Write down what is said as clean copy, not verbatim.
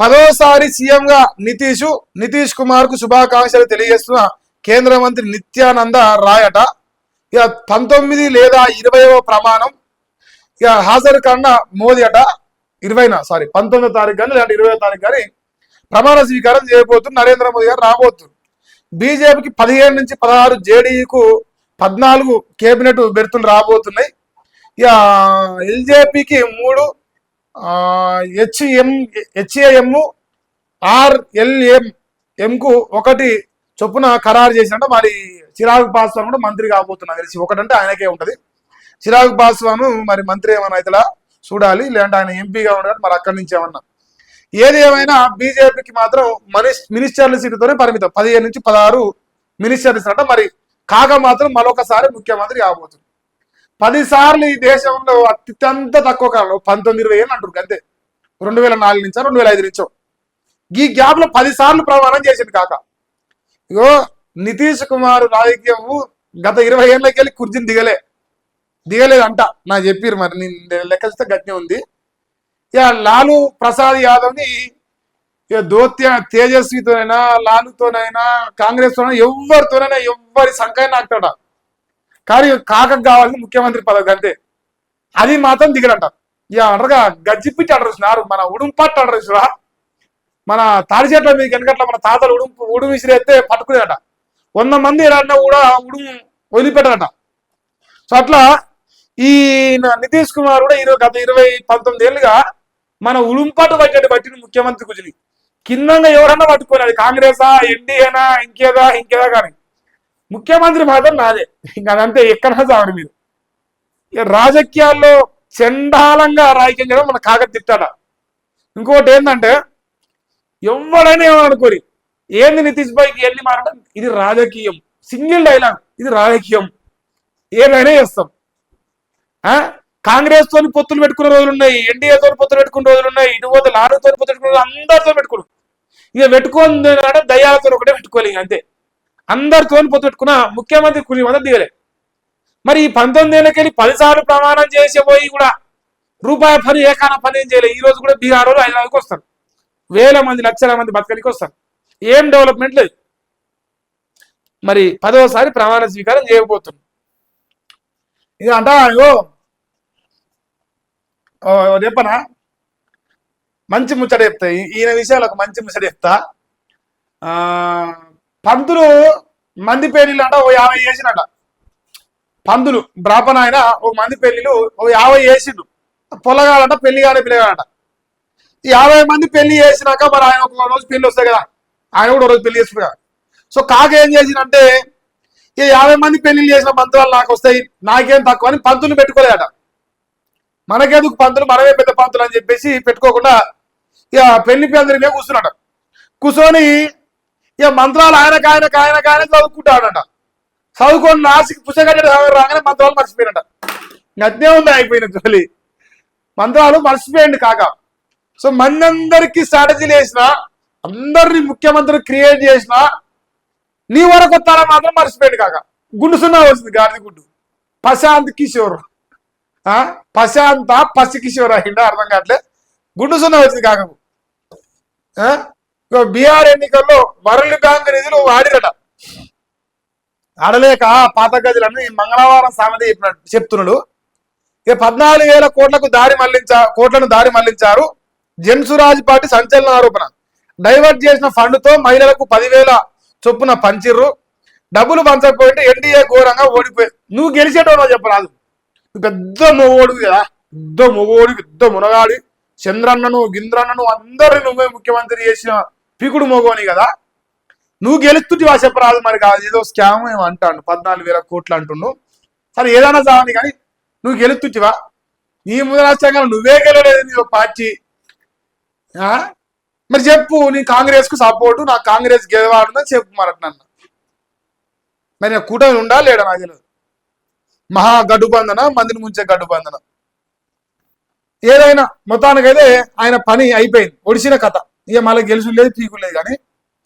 10వసారి సీఎంగా నితీష్ కుమార్ కు శుభాకాంక్షలు తెలియజేస్తున్న కేంద్ర మంత్రి నిత్యానంద రాయ్ అట. ఇక 19 లేదా 20వ ప్రమాణం ఇక హాజరు కన్నా మోదీ అట 19వ తారీఖు కానీ లేదంటే 20వ తారీఖు కానీ ప్రమాణ స్వీకారం చేయబోతున్నారు నరేంద్ర మోదీ గారు రాబోతున్నారు. బీజేపీకి 17 నుంచి 16, జేడీయూకు 14 కేబినెట్ బెర్తులు రాబోతున్నాయి. ఇక ఎల్జేపీకి 3, హెచ్ఏఎం, ఆర్ఎల్ఎంకు 1 చొప్పున ఖరారు చేసినట్టు. మరి చిరాగ్ పాస్వాన్ కూడా మంత్రి కాబోతున్నా తెలిసి 1 అంటే ఆయనకే ఉంటది. చిరాగ్ పాస్వాన్ మరి మంత్రి ఏమన్నా అయితే చూడాలి, లేదంటే ఆయన ఎంపీగా ఉండదు మరి అక్కడి నుంచి ఏమన్నా. ఏది ఏమైనా బీజేపీకి మాత్రం మినిస్టర్ల సీటుతోనే పరిమితం. 15 నుంచి 16 మినిస్టర్లు ఇస్తారట. మరి కాక మాత్రం మరొకసారి ముఖ్యమంత్రి కాబోతుంది. 10 సార్లు ఈ దేశంలో అత్యంత తక్కువ కాలంలో 19-20 ఏళ్ళు అంటారు అంతే. 2004 నుంచో 2005 నుంచో ఈ గ్యాప్ లో 10 సార్లు ప్రమాణం చేసింది కాక. ఇగో నితీష్ కుమార్ రాజకీయము గత 20 ఏళ్ళకి వెళ్ళి కుర్చీని దిగలేదంట నాకు చెప్పారు. మరి నేను లెక్కిస్తే గట్టినే ఉంది. ఇక లాలూ ప్రసాద్ యాదవ్ని ఇక తేజస్వితోనైనా లాలుతోనైనా కాంగ్రెస్ తోనైనా ఎవరితోనైనా ఎవరి సంఖ్య నాకుతాడ. కానీ కాకకు కావాల్సింది ముఖ్యమంత్రి పదవి అంతే. అది మాత్రం దిగడంట. ఇక అంటారుగా గజ్జిపిచ్చి అంటారు చూసినారు, మన ఉడుంపట్టు అంటారు చూసా, మన తాడి చెట్ల మీకు వెనకట్ల మన తాతలు ఉడుము విసిరేస్తే పట్టుకునేదట. 100 మంది రాడినా కూడా ఉడుము వదిలిపెట్టదట. సో అట్లా ఈ నితీష్ కుమార్ కూడా గత 19 ఏళ్ళుగా మన ఉడుంపాటు పట్టిన ముఖ్యమంత్రి కుజిని కిందంగా ఎవరన్నా పట్టుకోలేదు. అది కాంగ్రెసా, ఎన్డీఏనా, ఇంకేదా కానీ ముఖ్యమంత్రి మాత్రం నాదే. ఇంకా అదంతే, ఎక్కడా చావరు మీరు. రాజకీయాల్లో చండాలంగా రాజకీయం చేయడం మన కాక తిట్టాడ. ఇంకోటి ఏంటంటే ఎవడైనా ఏమనుకోరి ఏంది నితీష్ భాయ్కి ఎన్ని మారడం, ఇది రాజకీయం, సింగిల్ డైలాగ్, ఇది రాజకీయం, ఏదైనా చేస్తాం. కాంగ్రెస్ తోని పొత్తులు పెట్టుకునే రోజులు ఉన్నాయి, ఎన్డీఏతో పొత్తులు పెట్టుకునే రోజులు ఉన్నాయి, ఇటు పోతే లాలూతో పొత్తు పెట్టుకునే అందరితో పెట్టుకున్నాం. ఇక పెట్టుకొని దయ్యాలతో ఒకటే పెట్టుకోవాలి. అంతే, అందరితో పొత్తు పెట్టుకున్న ముఖ్యమంత్రి కులి మంది దిగలే. మరి ఈ 19 ఏళ్ళకెళ్ళి 10 సార్లు ప్రమాణం చేసిపోయి కూడా రూపాయి పని ఏకాన పని ఏం చేయలేదు. ఈ రోజు కూడా బీహార్ వాళ్ళు హైదరాబాద్కి వస్తారు, వేల మంది లక్షల మంది బతకడానికి వస్తారు. ఏం డెవలప్మెంట్ లేదు. మరి 10వసారి ప్రమాణ స్వీకారం చేయబోతుంది. ఇది అంట చెప్పనా, మంచి ముచ్చట చెప్తా. ఈయన విషయాలు ఒక మంచి ముచ్చట చెప్తా. పంతులు మంది పెళ్లిళ్ళు అంట 50 చేసినట. పంతులు బ్రాహ్మణ ఆయన మంది పెళ్లిళ్ళు 50 చేసిండు. పొలగాలంట, పెళ్లి కాని పిల్లగాలంట. 50 మంది పెళ్లి చేసినాక మరి ఆయన ఒక రోజు పెళ్లి వస్తాయి కదా, ఆయన కూడా రోజు పెళ్లి చేస్తుంది కదా. సో కాక ఏం చేసిందంటే ఈ 50 మంది పెళ్లిళ్ళు చేసిన మంత్రాలు నాకు వస్తాయి, నాకేం తక్కువ అని పంతులు పెట్టుకోలేదట. మనకెందుకు పంతులు, మనమే పెద్ద పంతులు అని చెప్పేసి పెట్టుకోకుండా ఇక పెళ్లి పందిరినే కూర్చున్నాడు. కూర్చొని ఇక మంత్రాలు ఆయన చదువుకుంటాడట. చదువుకొని నాసికి పుస్తకం రాగానే మంత్రాలు మర్చిపోయినట. అట్నే ఉంది అయిపోయిన తొలి మంత్రాలు మర్చిపోయింది కాక. సో మందందరికి స్ట్రాటజీలు వేసిన, అందరినీ ముఖ్యమంత్రి క్రియేట్ చేసిన, నీ వరకు వస్తారా మాత్రం మర్చిపోయింది కాక. గుండు సున్నా వచ్చింది, గాడిది గుడ్డు. ప్రశాంత్ కిషోర్ పసి కిషోర్ అయిందా అర్థం కావట్లే. గుండు సున్నా వచ్చింది కాకకు. బీహార్ ఎన్నికల్లో వరల్డ్ బ్యాంక్ నిధులు వాడిరట. ఆడలేక పాత గదులన్నీ మంగళవారం సామెత చెప్తున్నాడు. ఇక 14,000 కోట్లను దారి మళ్లించారు. జన్సురాజ్ పార్టీ సంచలన ఆరోపణ. డైవర్ట్ చేసిన ఫండ్తో మహిళలకు 10,000 చొప్పున పంచిర్రు. డబ్బులు పంచకపోయింటే ఎన్డీఏ ఘోరంగా ఓడిపోయి. నువ్వు గెలిచేటో చెప్పరాదు, నువ్వు పెద్ద మొగోడు కదా, పెద్ద మునగాడి, చంద్రన్నను గింద్రన్నను అందరిని నువ్వే ముఖ్యమంత్రి చేసిన పీకుడు మొగోని కదా, నువ్వు గెలుస్తుంటివా చెప్పరాదు. మరి కాదు, ఏదో స్కామ్ ఏమో అంటాడు, 14,000 కోట్లు అంటుండు. సరే ఏదైనా చావని కానీ నువ్వు గెలుస్తుంటివా? నీ ముదరాష్ట్రంగా నువ్వే గెలవలేదు, నీ పార్టీ. మరి చెప్పు, నీ కాంగ్రెస్ కు సపోర్టు, నాకు కాంగ్రెస్ గెలవాడుందని చెప్పు. మరి అట్నన్న మరి నా కూటమి ఉండాలి లేడా నాకు తెలియదు. మహా గడ్డుబంధన, మందిని ముంచే గడ్డుబంధన. ఏదైనా మొత్తానికైతే ఆయన పని అయిపోయింది, ఒడిసిన కథ. ఇక మళ్ళీ గెలుసు లేదు, పీకు లేదు. కానీ